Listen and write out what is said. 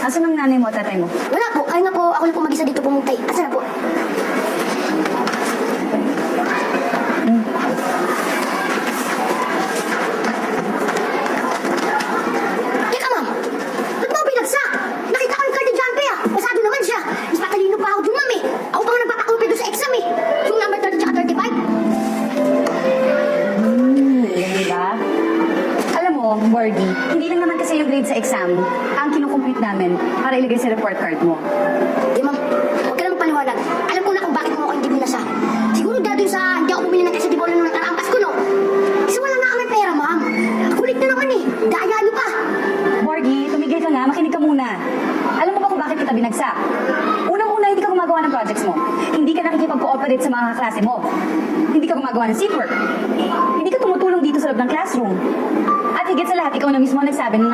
Asan ang nanay mo at tatay mo? Wala po. Kaya nga po, ako lang po mag-isa dito pumuntay. Asa na po? Teka, ma'am. Ba't mo ako binagsak? Nakita ko yung card ni John P. Pasado naman siya. Mas matalino pa ako dun, ma'am eh. Ako pa nga nagpapakupi doon sa exam eh. Yung number 30 tsaka 35. Diba? Alam mo, Bordy, hindi lang naman kasi yung grade sa exam ang kinukompute namin para ilagay sa report card mo. Di, ma'am. Huwag ka na magpaliwanag. Alam ko na kung bakit mo ako hindi binasa. Siguro dahil dun sa hindi ako bumili ng kasi di bola nung nakaraang Pasko, no? Kasi wala nga kami pera, ma'am. Kulit na naman eh. Daya niyo pa. Bordy, tumigil ka nga, makinig ka muna. Alam mo ba kung bakit kita binagsak? Unang-una, hindi ka gumagawa ng projects mo. Hindi ka nakikipag-cooperate sa mga klase mo. Hindi ka gumagawa ng seatwork. Hindi ka tumutulong dito sa loob ng classroom. At higit sa lahat, ikaw na mismo ang nagsabi na